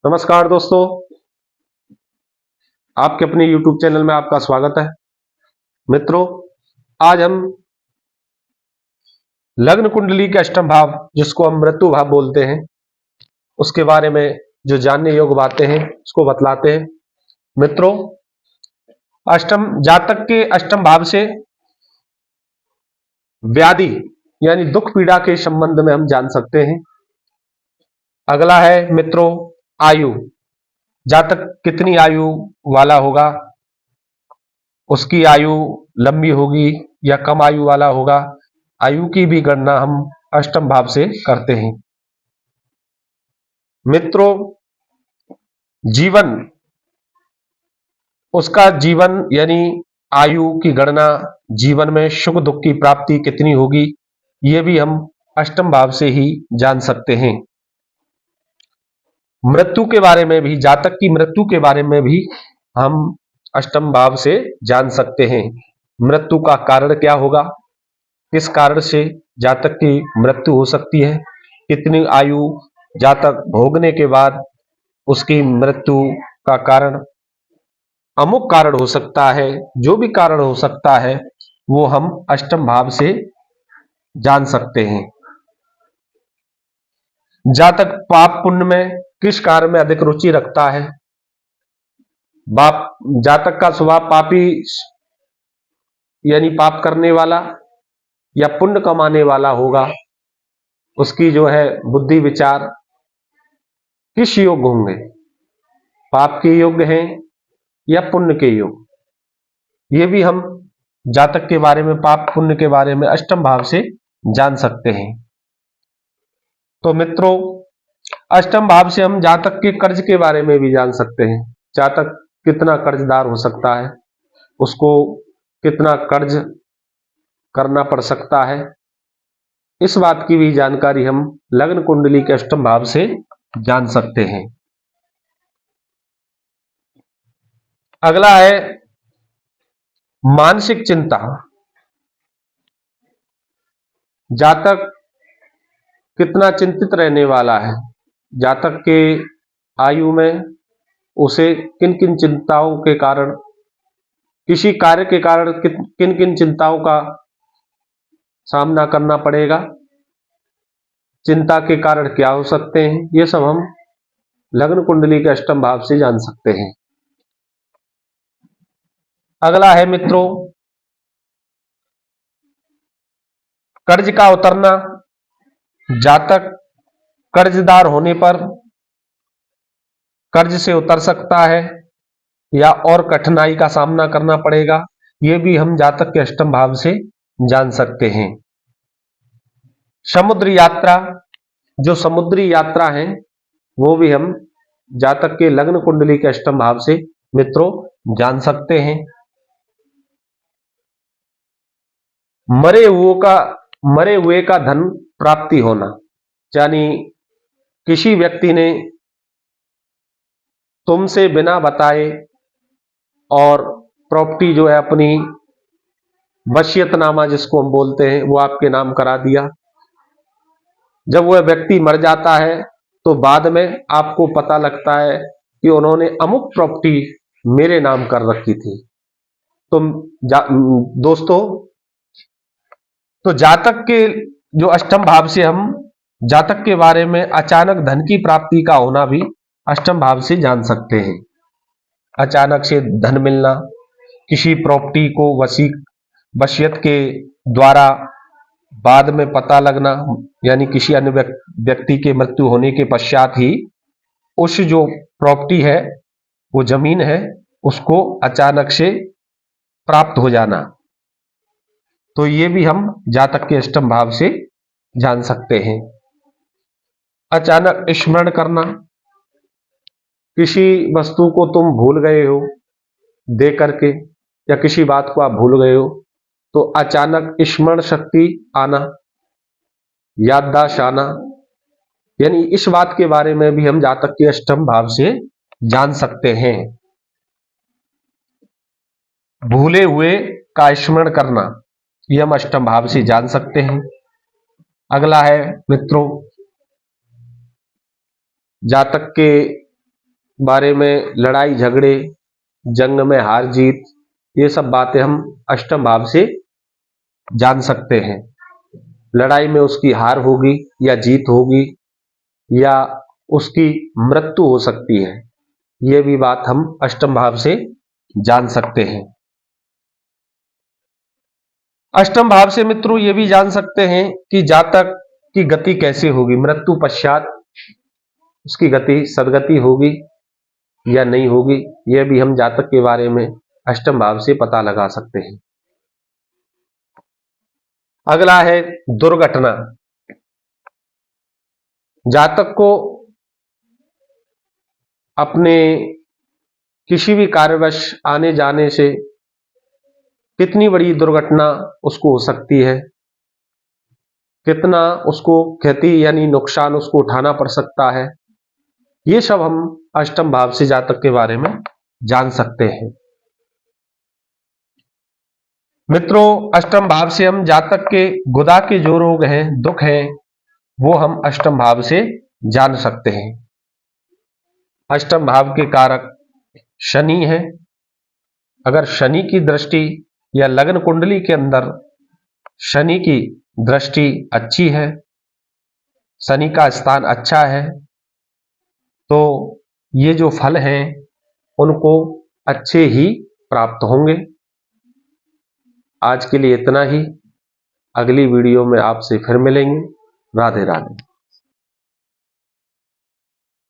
नमस्कार दोस्तों, आपके अपने YouTube चैनल में आपका स्वागत है। मित्रों, आज हम लग्न कुंडली के अष्टम भाव, जिसको हम मृत्यु भाव बोलते हैं, उसके बारे में जो जानने योग्य बातें हैं उसको बतलाते हैं। मित्रों, अष्टम जातक के अष्टम भाव से व्याधि यानी दुख पीड़ा के संबंध में हम जान सकते हैं। अगला है मित्रों आयु। जातक कितनी आयु वाला होगा, उसकी आयु लंबी होगी या कम आयु वाला होगा, आयु की भी गणना हम अष्टम भाव से करते हैं। मित्रों, जीवन, उसका जीवन यानी आयु की गणना, जीवन में सुख दुख की प्राप्ति कितनी होगी, ये भी हम अष्टम भाव से ही जान सकते हैं। मृत्यु के बारे में भी, जातक की मृत्यु के बारे में भी हम अष्टम भाव से जान सकते हैं। मृत्यु का कारण क्या होगा, किस कारण से जातक की मृत्यु हो सकती है, कितनी आयु जातक भोगने के बाद उसकी मृत्यु का कारण, अमुक कारण हो सकता है, जो भी कारण हो सकता है वो हम अष्टम भाव से जान सकते हैं। जातक पाप पुण्य में किस कार्य में अधिक रुचि रखता है, बाप जातक का स्वभाव पापी यानी पाप करने वाला या पुण्य कमाने वाला होगा, उसकी जो है बुद्धि विचार किस योग्य होंगे, पाप के योग्य हैं या पुण्य के योग, ये भी हम जातक के बारे में, पाप पुण्य के बारे में अष्टम भाव से जान सकते हैं। तो मित्रों, अष्टम भाव से हम जातक के कर्ज के बारे में भी जान सकते हैं। जातक कितना कर्जदार हो सकता है, उसको कितना कर्ज करना पड़ सकता है, इस बात की भी जानकारी हम लग्न कुंडली के अष्टम भाव से जान सकते हैं। अगला है मानसिक चिंता। जातक कितना चिंतित रहने वाला है, जातक के आयु में उसे किन किन चिंताओं के कारण, किसी कार्य के कारण किन किन चिंताओं का सामना करना पड़ेगा, चिंता के कारण क्या हो सकते हैं, ये सब हम लग्न कुंडली के अष्टम भाव से जान सकते हैं। अगला है मित्रों कर्ज का उतरना। जातक कर्जदार होने पर कर्ज से उतर सकता है या और कठिनाई का सामना करना पड़ेगा, ये भी हम जातक के अष्टम भाव से जान सकते हैं। समुद्र यात्रा, जो समुद्री यात्रा है वो भी हम जातक के लग्न कुंडली के अष्टम भाव से मित्रों जान सकते हैं। मरे हुए का धन प्राप्ति होना, यानी किसी व्यक्ति ने तुमसे बिना बताए और प्रॉपर्टी जो है अपनी, वसीयतनामा जिसको हम बोलते हैं, वो आपके नाम करा दिया। जब वह व्यक्ति मर जाता है तो बाद में आपको पता लगता है कि उन्होंने अमुक प्रॉपर्टी मेरे नाम कर रखी थी। तो दोस्तों, तो जातक के जो अष्टम भाव से हम जातक के बारे में अचानक धन की प्राप्ति का होना भी अष्टम भाव से जान सकते हैं। अचानक से धन मिलना, किसी प्रॉपर्टी को वसीयत के द्वारा बाद में पता लगना, यानी किसी अन्य व्यक्ति के मृत्यु होने के पश्चात ही उस जो प्रॉपर्टी है, वो जमीन है, उसको अचानक से प्राप्त हो जाना, तो ये भी हम जातक के अष्टम भाव से जान सकते हैं। अचानक स्मरण करना, किसी वस्तु को तुम भूल गए हो दे करके, या किसी बात को आप भूल गए हो तो अचानक स्मरण शक्ति आना, याददाश्त आना, यानी इस बात के बारे में भी हम जातक के अष्टम भाव से जान सकते हैं। भूले हुए का स्मरण करना, यह हम अष्टम भाव से जान सकते हैं। अगला है मित्रों जातक के बारे में, लड़ाई झगड़े, जंग में हार जीत, ये सब बातें हम अष्टम भाव से जान सकते हैं। लड़ाई में उसकी हार होगी या जीत होगी या उसकी मृत्यु हो सकती है, ये भी बात हम अष्टम भाव से जान सकते हैं। अष्टम भाव से मित्रों ये भी जान सकते हैं कि जातक की गति कैसे होगी, मृत्यु पश्चात उसकी गति सदगति होगी या नहीं होगी, यह भी हम जातक के बारे में अष्टम भाव से पता लगा सकते हैं। अगला है दुर्घटना। जातक को अपने किसी भी कार्यवश आने जाने से कितनी बड़ी दुर्घटना उसको हो सकती है, कितना उसको क्षति यानी नुकसान उसको उठाना पड़ सकता है, ये सब हम अष्टम भाव से जातक के बारे में जान सकते हैं। मित्रों, अष्टम भाव से हम जातक के गुदा के जो रोग हैं, दुख हैं, वो हम अष्टम भाव से जान सकते हैं। अष्टम भाव के कारक शनि है। अगर शनि की दृष्टि या लग्न कुंडली के अंदर शनि की दृष्टि अच्छी है, शनि का स्थान अच्छा है, तो ये जो फल हैं उनको अच्छे ही प्राप्त होंगे। आज के लिए इतना ही। अगली वीडियो में आपसे फिर मिलेंगे। राधे राधे।